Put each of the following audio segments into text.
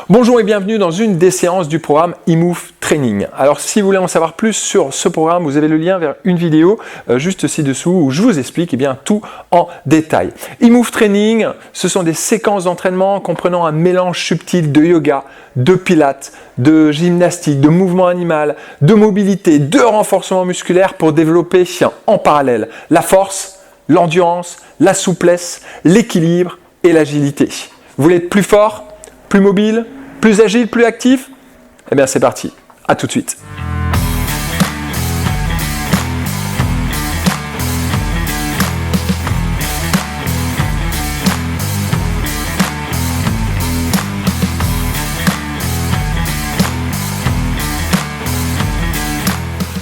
Bonjour et bienvenue dans une des séances du programme eMove Training. Alors si vous voulez en savoir plus sur ce programme, vous avez le lien vers une vidéo juste ci-dessous où je vous explique tout en détail. eMove Training, ce sont des séquences d'entraînement comprenant un mélange subtil de yoga, de pilates, de gymnastique, de mouvement animal, de mobilité, de renforcement musculaire pour développer en parallèle la force, l'endurance, la souplesse, l'équilibre et l'agilité. Vous voulez être plus fort, plus mobile, plus agile, plus actif? Eh bien c'est parti, à tout de suite.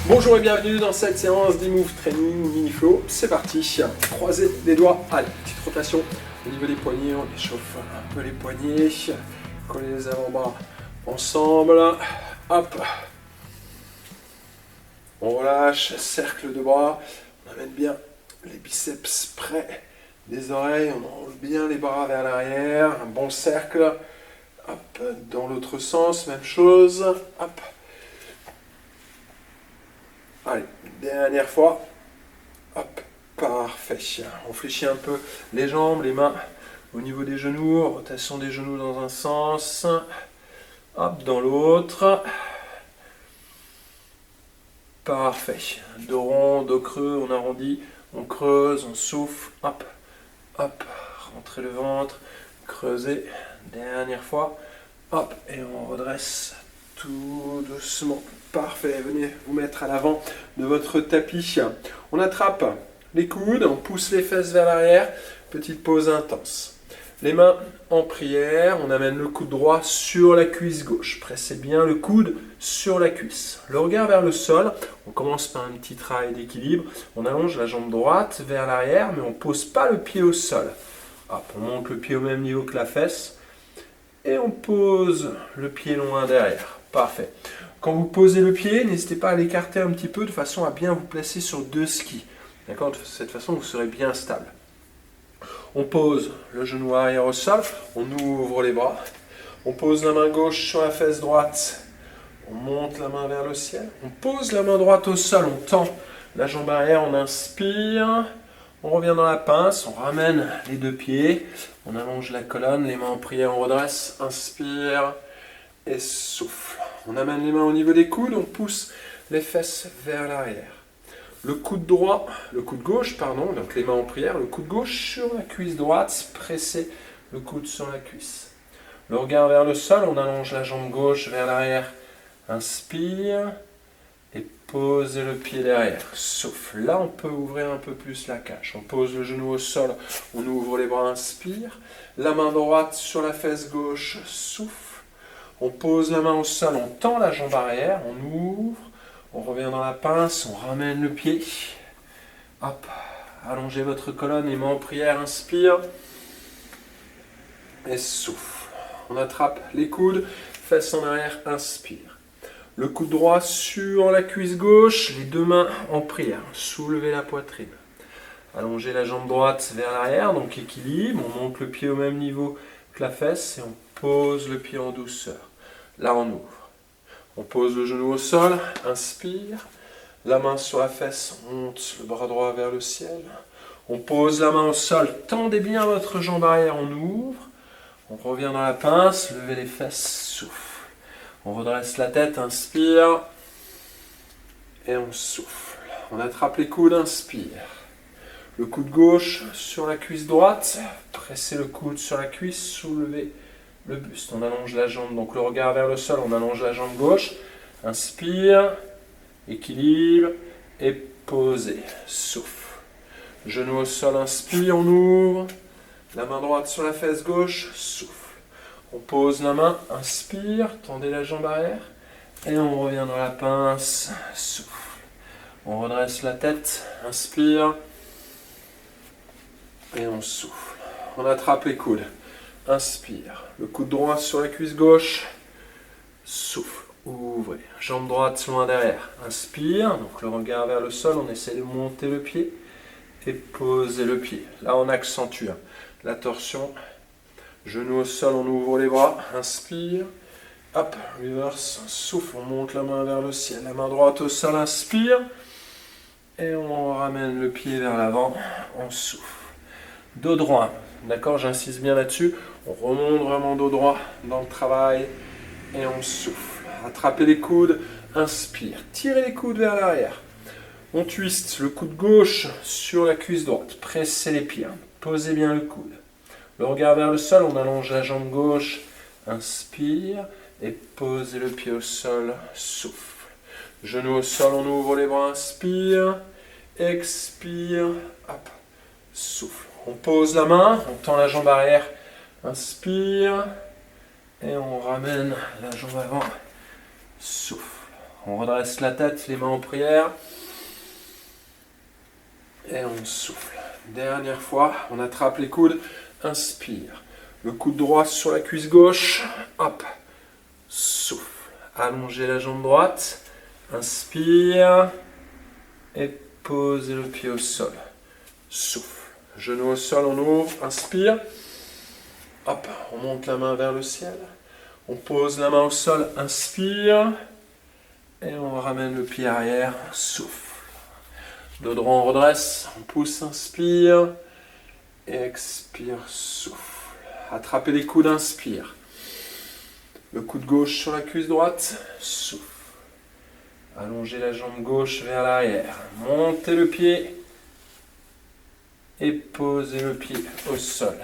Bonjour et bienvenue dans cette séance d'eMove Training Mini Flow. C'est parti, croisez les doigts, allez, petite rotation au niveau des poignets, on échauffe un peu les poignets, collez les avant-bras ensemble, hop, on relâche, cercle de bras, on amène bien les biceps près des oreilles, on enroule bien les bras vers l'arrière, un bon cercle, hop, dans l'autre sens, même chose, hop. Allez, dernière fois. Hop, parfait. On fléchit un peu les jambes, les mains au niveau des genoux. Rotation des genoux dans un sens. Hop, dans l'autre. Parfait. Dos rond, dos creux, on arrondit, on creuse, on souffle. Hop, hop. Rentrez le ventre, creusez. Dernière fois. Hop, et on redresse tout doucement. Parfait, venez vous mettre à l'avant de votre tapis. On attrape les coudes, on pousse les fesses vers l'arrière. Petite pause intense. Les mains en prière, on amène le coude droit sur la cuisse gauche. Pressez bien le coude sur la cuisse. Le regard vers le sol. On commence par un petit travail d'équilibre. On allonge la jambe droite vers l'arrière, mais on ne pose pas le pied au sol. Hop, on monte le pied au même niveau que la fesse. Et on pose le pied loin derrière. Parfait. Quand vous posez le pied, n'hésitez pas à l'écarter un petit peu de façon à bien vous placer sur deux skis. D'accord ? De cette façon, vous serez bien stable. On pose le genou arrière au sol, on ouvre les bras. On pose la main gauche sur la fesse droite. On monte la main vers le ciel. On pose la main droite au sol, on tend la jambe arrière, on inspire. On revient dans la pince, on ramène les deux pieds. On allonge la colonne, les mains en prière, on redresse. Inspire et souffle. On amène les mains au niveau des coudes, on pousse les fesses vers l'arrière. Le coude gauche, donc les mains en prière, le coude gauche sur la cuisse droite, pressez le coude sur la cuisse. Le regard vers le sol, on allonge la jambe gauche vers l'arrière. Inspire et posez le pied derrière. Souffle. Là, on peut ouvrir un peu plus la cage. On pose le genou au sol, on ouvre les bras, inspire. La main droite sur la fesse gauche, souffle. On pose la main au sol, on tend la jambe arrière, on ouvre, on revient dans la pince, on ramène le pied. Hop, allongez votre colonne, les mains en prière, inspire. Et souffle. On attrape les coudes, fesses en arrière, inspire. Le coude droit sur la cuisse gauche, les deux mains en prière. Soulevez la poitrine. Allongez la jambe droite vers l'arrière, donc équilibre. On monte le pied au même niveau que la fesse et on pose le pied en douceur. Là, on ouvre. On pose le genou au sol, inspire. La main sur la fesse, on monte le bras droit vers le ciel. On pose la main au sol, tendez bien votre jambe arrière, on ouvre. On revient dans la pince, levez les fesses, souffle. On redresse la tête, inspire. Et on souffle. On attrape les coudes, inspire. Le coude gauche sur la cuisse droite. Pressez le coude sur la cuisse, soulevez le buste. On allonge la jambe, donc le regard vers le sol, on allonge la jambe gauche. Inspire, équilibre et posez. Souffle. Genou au sol, inspire, on ouvre. La main droite sur la fesse gauche, souffle. On pose la main, inspire, tendez la jambe arrière. Et on revient dans la pince, souffle. On redresse la tête, inspire. Et on souffle. On attrape les coudes. Inspire. Le coude droit sur la cuisse gauche. Souffle. Ouvrez. Jambe droite loin derrière. Inspire. Donc le regard vers le sol. On essaie de monter le pied. Et poser le pied. Là on accentue la torsion Genoux au sol, on ouvre les bras. Inspire. Hop, reverse. Souffle, on monte la main vers le ciel. La main droite au sol, inspire. Et on ramène le pied vers l'avant. On souffle. Dos droit. D'accord, j'insiste bien là-dessus. On remonte vraiment dos droit dans le travail. Et on souffle. Attrapez les coudes. Inspire. Tirez les coudes vers l'arrière. On twist le coude gauche sur la cuisse droite. Pressez les pieds. Posez bien le coude. Le regard vers le sol. On allonge la jambe gauche. Inspire. Et posez le pied au sol. Souffle. Genoux au sol. On ouvre les bras. Inspire. Expire. Hop. Souffle. On pose la main. On tend la jambe arrière. Inspire. Et on ramène la jambe avant. Souffle. On redresse la tête. Les mains en prière. Et on souffle. Dernière fois, on attrape les coudes. Inspire. Le coude droit sur la cuisse gauche. Hop. Souffle. Allongez la jambe droite. Inspire. Et posez le pied au sol. Souffle. Genou au sol, on ouvre. Inspire. Hop. On monte la main vers le ciel. On pose la main au sol. Inspire. Et on ramène le pied arrière. Souffle. Dos droit, on redresse, on pousse, inspire, et expire, souffle. Attrapez les coudes, inspire. Le coude gauche sur la cuisse droite, souffle. Allongez la jambe gauche vers l'arrière. Montez le pied et posez le pied au sol.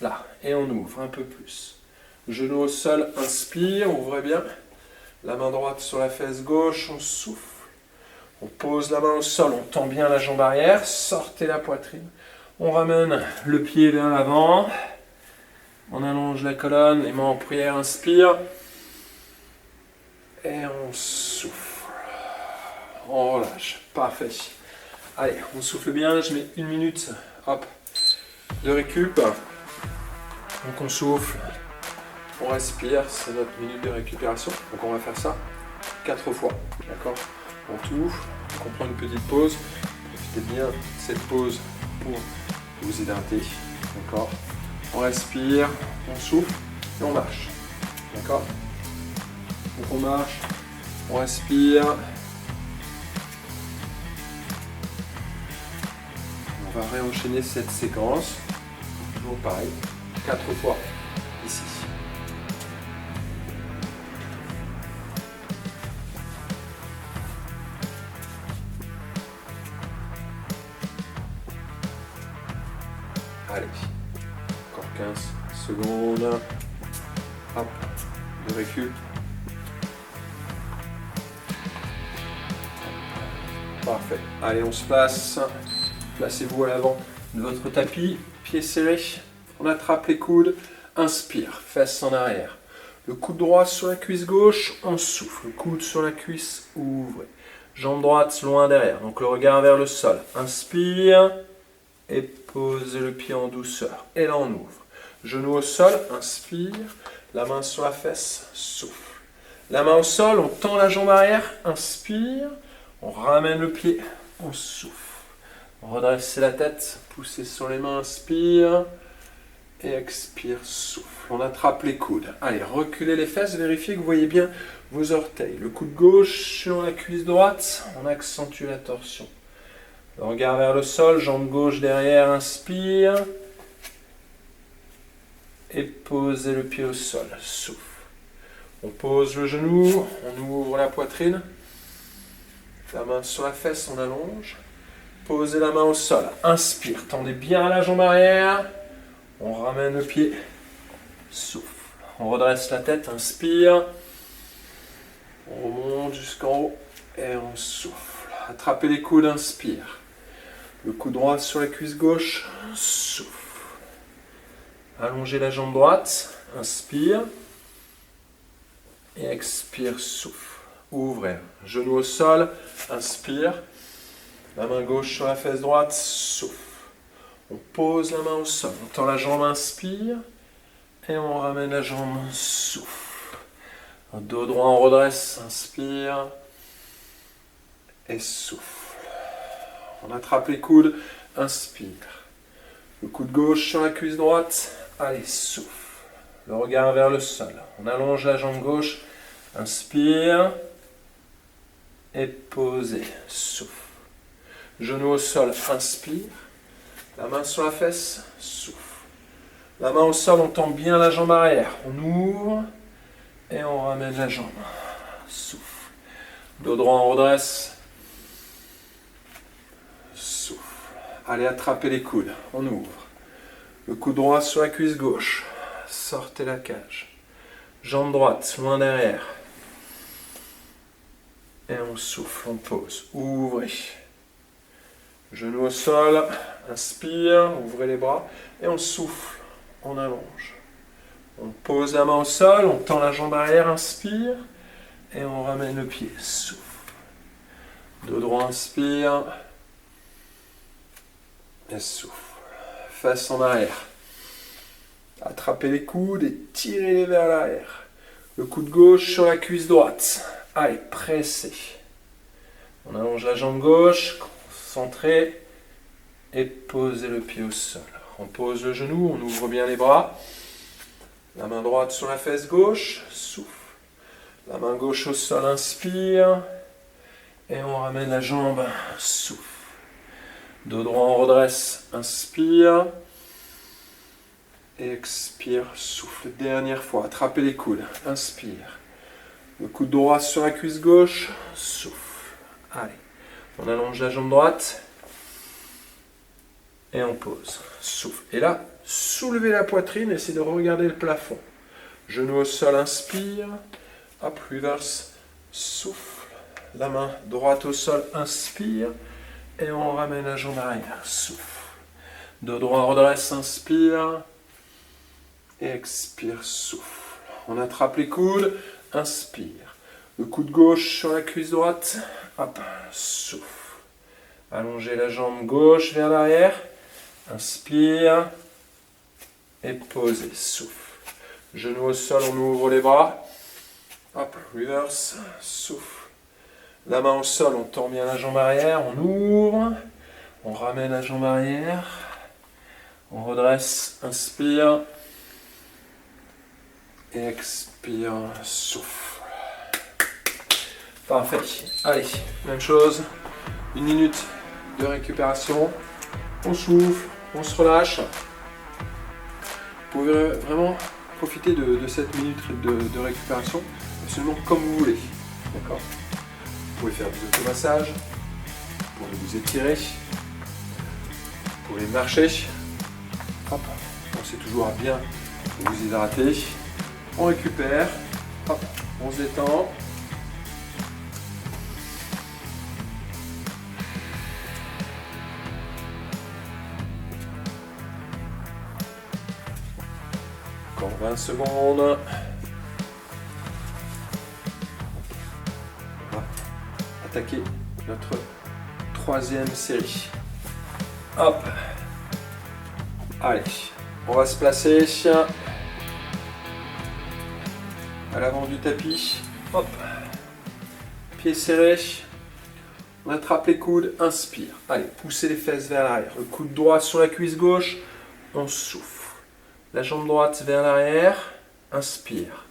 Là, et on ouvre un peu plus. Genou au sol, inspire, ouvrez bien. La main droite sur la fesse gauche, on souffle. On pose la main au sol, on tend bien la jambe arrière, sortez la poitrine. On ramène le pied vers l'avant. On allonge la colonne, les mains en prière, inspire. Et on souffle. On relâche, parfait. Allez, on souffle bien, je mets 1 minute, hop, de récup. Donc on souffle, on respire, c'est notre minute de récupération. Donc on va faire ça 4 fois, d'accord? On touche, on prend une petite pause. Profitez bien de cette pause pour vous hydrater. D'accord? On respire, on souffle et on marche. D'accord? Donc on marche, on respire. On va réenchaîner cette séquence. Toujours pareil, 4 fois ici. Allez, encore 15 secondes. Hop, de récup. Parfait. Allez, on se place. Placez-vous à l'avant de votre tapis. Pieds serrés. On attrape les coudes. Inspire, fesses en arrière. Le coude droit sur la cuisse gauche. On souffle. Le coude sur la cuisse. Ouvrez. Jambe droite loin derrière. Donc le regard vers le sol. Inspire. Et posez le pied en douceur. Et là on ouvre. Genou au sol, inspire. La main sur la fesse, souffle. La main au sol, on tend la jambe arrière, inspire. On ramène le pied, on souffle. On redresse la tête, poussez sur les mains, inspire. Et expire, souffle. On attrape les coudes. Allez, reculez les fesses, vérifiez que vous voyez bien vos orteils. Le coude gauche sur la cuisse droite, on accentue la torsion. Le regard vers le sol, jambe gauche derrière, inspire. Et posez le pied au sol, souffle. On pose le genou, on ouvre la poitrine. La main sur la fesse, on allonge. Posez la main au sol, inspire. Tendez bien la jambe arrière. On ramène le pied, souffle. On redresse la tête, inspire. On remonte jusqu'en haut et on souffle. Attrapez les coudes, inspire. Le coude droit sur la cuisse gauche, souffle. Allongez la jambe droite, inspire. Et expire, souffle. Ouvrez. Genou au sol, inspire. La main gauche sur la fesse droite, souffle. On pose la main au sol, on tend la jambe, inspire. Et on ramène la jambe, souffle. Dos droit, on redresse, inspire. Et souffle. On attrape les coudes, inspire. Le coude gauche sur la cuisse droite, allez, souffle. le regard vers le sol. On allonge la jambe gauche, inspire, et posez, souffle. Genou au sol, inspire, la main sur la fesse, souffle. La main au sol, on tend bien la jambe arrière, on ouvre, et on ramène la jambe, souffle. Dos droit, on redresse, souffle. Allez, attrapez les coudes, on ouvre. Le coude droit sur la cuisse gauche, sortez la cage. Jambe droite, loin derrière. Et on souffle, on pose, ouvrez. Genou au sol, inspire, ouvrez les bras. Et on souffle, on allonge. On pose la main au sol, on tend la jambe arrière, inspire. Et on ramène le pied, souffle. Dos droit, inspire. Et souffle. Face en arrière. Attrapez les coudes et tirez-les vers l'arrière. Le coude gauche sur la cuisse droite. Allez, pressez. On allonge la jambe gauche, concentrez et posez le pied au sol. On pose le genou, on ouvre bien les bras. La main droite sur la fesse gauche, souffle. La main gauche au sol, inspire. Et on ramène la jambe, souffle. Dos droit, on redresse, inspire. Et expire, souffle. Dernière fois, attrapez les coudes, inspire. Le coude droit sur la cuisse gauche, souffle. Allez, on allonge la jambe droite. Et on pose, souffle. Et là, soulevez la poitrine, essayez de regarder le plafond. Genou au sol, inspire. Hop, reverse, souffle. La main droite au sol, inspire. Et on ramène la jambe arrière, souffle. Dos droit, redresse, inspire. Et expire, souffle. On attrape les coudes, inspire. Le coude gauche sur la cuisse droite, hop, souffle. Allongez la jambe gauche vers l'arrière, inspire. Et posez, souffle. Genou au sol, on ouvre les bras. Hop, reverse, souffle. La main au sol, on tend bien la jambe arrière, on ouvre. On ramène la jambe arrière. On redresse, inspire. Et expire, souffle. Parfait. Allez, même chose. 1 minute de récupération. On souffle, on se relâche. Vous pouvez vraiment profiter de cette minute de récupération absolument comme vous voulez. D'accord ? Vous pouvez faire des automassages, vous pouvez vous étirer, vous pouvez marcher. Hop, pensez toujours à bien vous hydrater. On récupère, hop, on se détend. Encore 20 secondes. On va attaquer notre 3e série. Hop. Allez, on va se placer à l'avant du tapis. Hop. Pieds serrés. On attrape les coudes, inspire. Allez, poussez les fesses vers l'arrière. Le coude droit sur la cuisse gauche. On souffle. La jambe droite vers l'arrière. Inspire.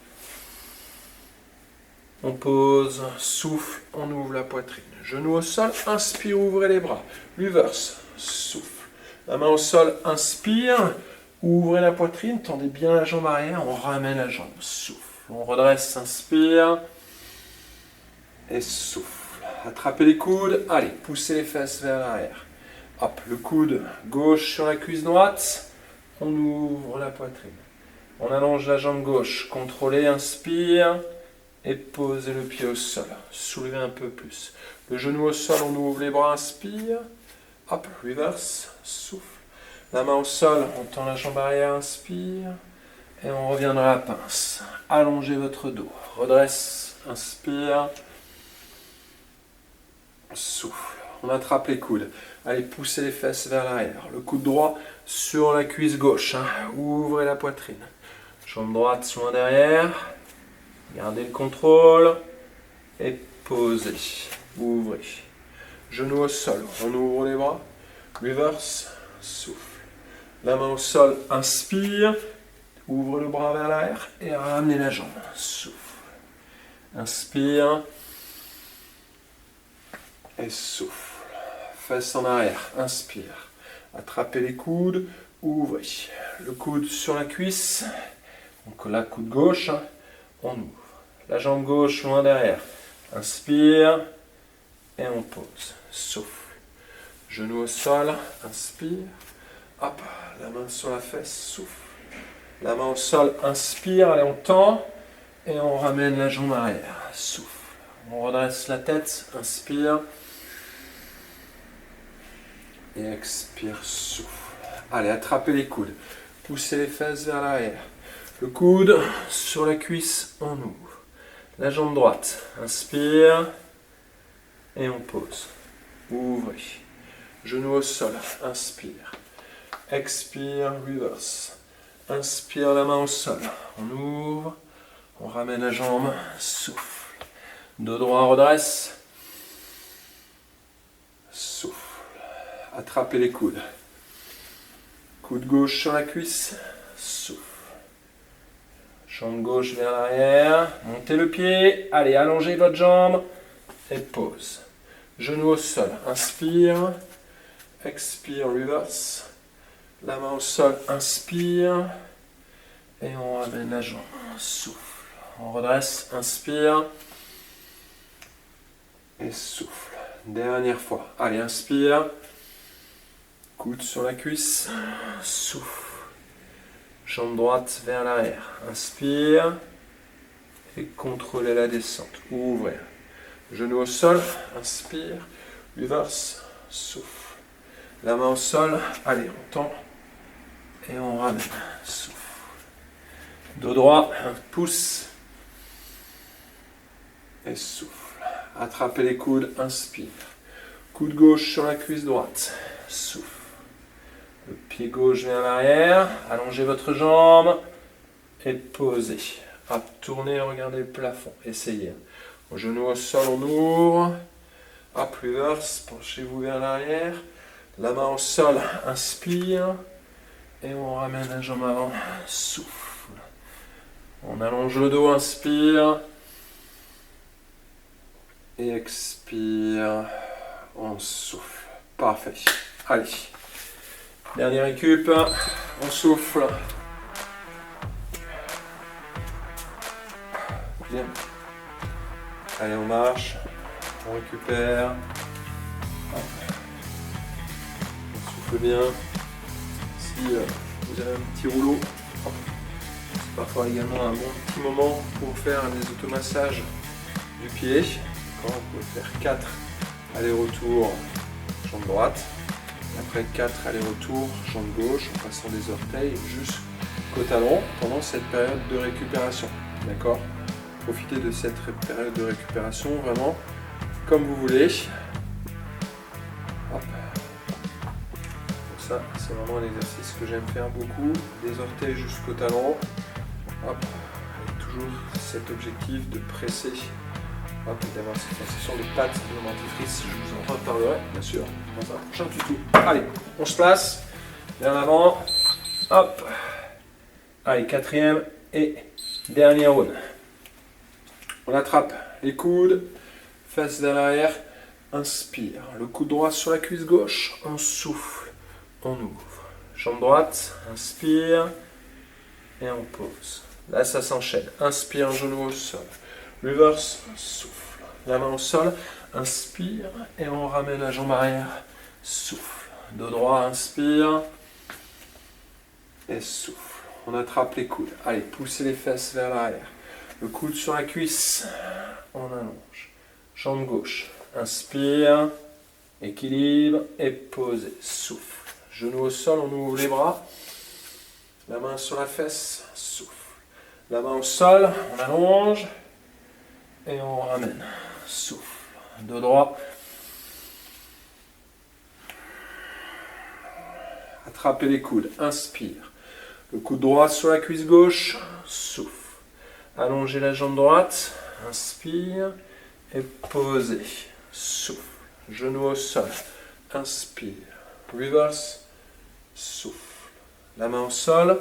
On pose, souffle, on ouvre la poitrine. Genou au sol, inspire, ouvrez les bras. Reverse, souffle. La main au sol, inspire, ouvrez la poitrine, tendez bien la jambe arrière, on ramène la jambe, souffle. On redresse, inspire, et souffle. Attrapez les coudes, allez, poussez les fesses vers l'arrière. Hop, le coude gauche sur la cuisse droite, on ouvre la poitrine. On allonge la jambe gauche, contrôlez, inspire, et posez le pied au sol. Soulevez un peu plus. Le genou au sol, on ouvre les bras, inspire. Hop, reverse, souffle. La main au sol, on tend la jambe arrière, inspire. Et on revient dans la pince. Allongez votre dos. Redresse, inspire. Souffle. On attrape les coudes. Allez, poussez les fesses vers l'arrière. Le coude droit sur la cuisse gauche. Ouvrez la poitrine. Jambe droite loin derrière. Gardez le contrôle. Et posez. Ouvrez. Genou au sol. On ouvre les bras. Reverse. Souffle. La main au sol. Inspire. Ouvre le bras vers l'arrière et ramenez la jambe. Souffle. Inspire. Et souffle. Fesses en arrière. Inspire. Attrapez les coudes. Ouvrez. Le coude sur la cuisse. Donc la coude gauche. On ouvre. La jambe gauche loin derrière. Inspire. Et on pose. Souffle. Genou au sol. Inspire. Hop. La main sur la fesse. Souffle. La main au sol, inspire, allez on tend et on ramène la jambe arrière, souffle. On redresse la tête, inspire et expire, souffle. Allez, attrapez les coudes, poussez les fesses vers l'arrière. Le coude sur la cuisse, on ouvre. La jambe droite, inspire et on pose. Ouvrez. Genou au sol, inspire. Expire, reverse. Inspire, la main au sol. On ouvre. On ramène la jambe. Souffle. Dos droit, redresse. Souffle. Attrapez les coudes. Coude gauche sur la cuisse. Souffle. Jambe gauche vers l'arrière. Montez le pied. Allez, allongez votre jambe. Et pose. Genou au sol. Inspire. Expire, reverse. La main au sol, inspire. Et on ramène la jambe. Souffle. On redresse, inspire. Et souffle. Dernière fois. Allez, inspire. Coude sur la cuisse. Souffle. Jambe droite vers l'arrière. Inspire. Et contrôlez la descente. Ouvrez. Genou au sol. Inspire. Reverse. Souffle. La main au sol. Allez, on tend. Et on ramène. Souffle. Dos droit, pouce. Et souffle. Attrapez les coudes, inspire. Coude gauche sur la cuisse droite. Souffle. Le pied gauche vers l'arrière. Allongez votre jambe. Et posez. Hop, tournez, regardez le plafond. Essayez. Au genou au sol, on ouvre. Hop, reverse. Penchez-vous vers l'arrière. La main au sol, inspire. Et on ramène la jambe avant, souffle. On allonge le dos, inspire. Et expire. On souffle. Parfait. Allez. Dernier récup. On souffle. Bien. Allez, on marche. On récupère. On souffle bien. Si vous avez un petit rouleau, c'est parfois également un bon petit moment pour faire des automassages du pied. Vous pouvez faire 4 allers-retours jambe droite, et après 4 allers-retours jambe gauche en passant des orteils jusqu'au talon pendant cette période de récupération. D'accord ? Profitez de cette période de récupération vraiment comme vous voulez. Hop. Ça, c'est vraiment un exercice que j'aime faire beaucoup, des orteils jusqu'au talon, hop, avec toujours cet objectif de presser, hop, et d'avoir cette sensation de patte de mon dentifrice, je vous en reparlerai, bien sûr, dans un prochain tuto. Allez, on se place, vers l'avant, hop, allez, quatrième et dernier round. On attrape les coudes, face vers l'arrière, inspire, le coude droit sur la cuisse gauche, on souffle. On ouvre. Jambe droite, inspire et on pose. Là, ça s'enchaîne. Inspire, genou au sol. Reverse, souffle. La main au sol, inspire et on ramène la jambe arrière. Souffle. Dos droit, inspire et souffle. On attrape les coudes. Allez, poussez les fesses vers l'arrière. Le coude sur la cuisse, on allonge. Jambe gauche, inspire, équilibre et posez. Souffle. Genou au sol, on ouvre les bras. La main sur la fesse, souffle. La main au sol, on allonge. Et on ramène. Souffle. Dos droit. Attrapez les coudes, inspire. Le coude droit sur la cuisse gauche, souffle. Allongez la jambe droite, inspire. Et posez. Souffle. Genou au sol, inspire. Reverse. Souffle. La main au sol,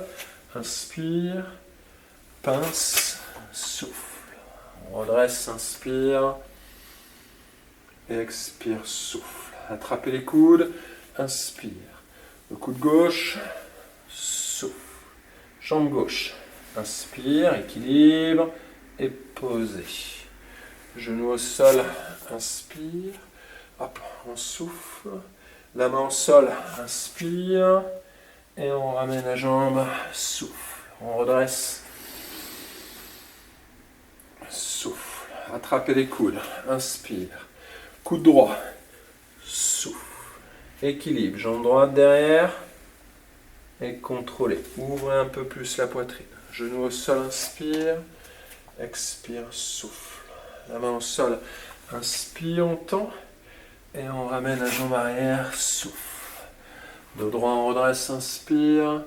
inspire, pince, souffle. On redresse, inspire, et expire, souffle. Attrapez les coudes, inspire. Le coude gauche, souffle. Jambe gauche, inspire, équilibre, et posez. Genou au sol, inspire, hop, on souffle. La main au sol, inspire, et on ramène la jambe, souffle. On redresse, souffle. Attrapez les coudes, inspire. Coude droit, souffle. Équilibre, jambe droite derrière, et contrôlez. Ouvrez un peu plus la poitrine. Genou au sol, inspire, expire, souffle. La main au sol, inspire, on tend, et on ramène la jambe arrière, souffle. Dos droit, on redresse, inspire,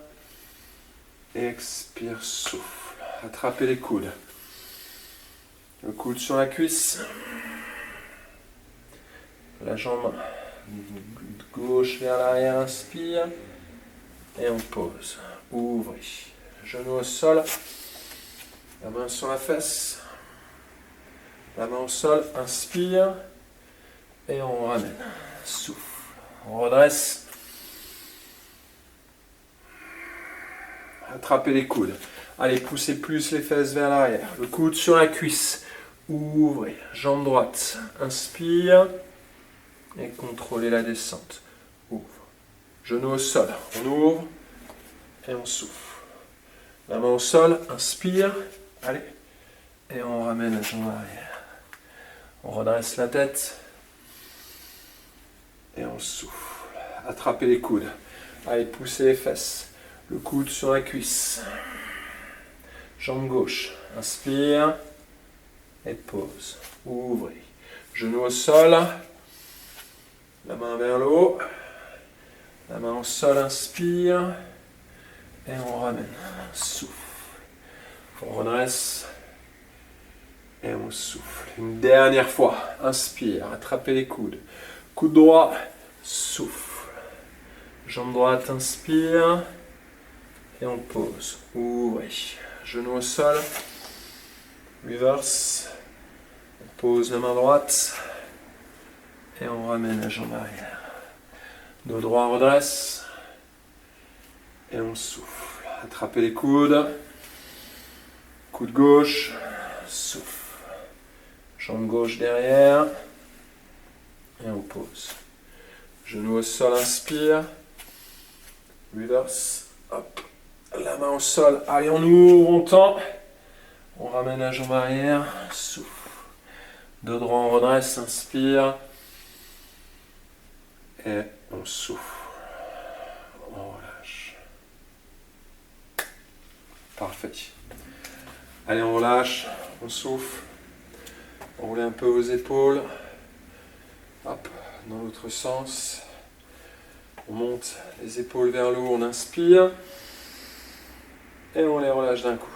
et expire, souffle. Attrapez les coudes. Le coude sur la cuisse. La jambe gauche vers l'arrière, inspire, et on pose. Ouvrez. Genou au sol, la main sur la fesse, la main au sol, inspire, et on ramène. Souffle. On redresse. Attrapez les coudes. Allez, poussez plus les fesses vers l'arrière. Le coude sur la cuisse. Ouvrez. Jambe droite. Inspire. Et contrôlez la descente. Ouvre. Genou au sol. On ouvre. Et on souffle. La main au sol. Inspire. Allez. Et on ramène la jambe arrière. On redresse la tête. Et on souffle. Attrapez les coudes. Allez, poussez les fesses. Le coude sur la cuisse. Jambe gauche. Inspire. Et pose. Ouvrez. Genou au sol. La main vers le haut. La main au sol. Inspire. Et on ramène. Souffle. On redresse. Et on souffle. Une dernière fois. Inspire. Attrapez les coudes. Coude droit. Souffle. Jambe droite. Inspire. Et on pose. Ouvrez. Genou au sol. Reverse. On pose la main droite. Et on ramène la jambe arrière. Dos droit, on redresse. Et on souffle. Attrapez les coudes. Coude gauche. Souffle. Jambe gauche derrière. Et on pose. Genou au sol, inspire. Reverse. Hop. La main au sol. Allez, on ouvre, on tend. On ramène la jambe arrière. Souffle. Dos droit, on redresse, inspire. Et on souffle. On relâche. Parfait. Allez, on relâche. On souffle. On roule un peu aux épaules. Hop, dans l'autre sens. On monte les épaules vers le haut, on inspire. Et on les relâche d'un coup.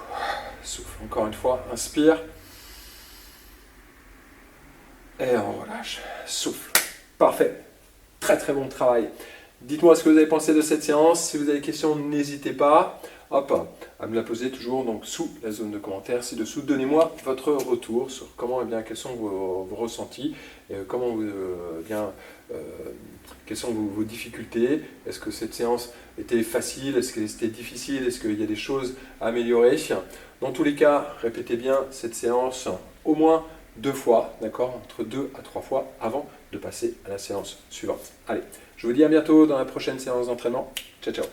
Souffle encore une fois, inspire. Et on relâche. Souffle. Parfait. Très très bon travail. Dites-moi ce que vous avez pensé de cette séance. Si vous avez des questions, n'hésitez pas à me la poser toujours donc, sous la zone de commentaires ci-dessous. Donnez-moi votre retour sur comment, quels sont vos ressentis, et comment quelles sont vos difficultés. Est-ce que cette séance était facile? Est-ce que c'était difficile? Est-ce qu'il y a des choses à améliorer? Dans tous les cas, répétez bien cette séance au moins 2 fois, d'accord, entre 2 à 3 fois avant de passer à la séance suivante. Allez, je vous dis à bientôt dans la prochaine séance d'entraînement. Ciao, ciao.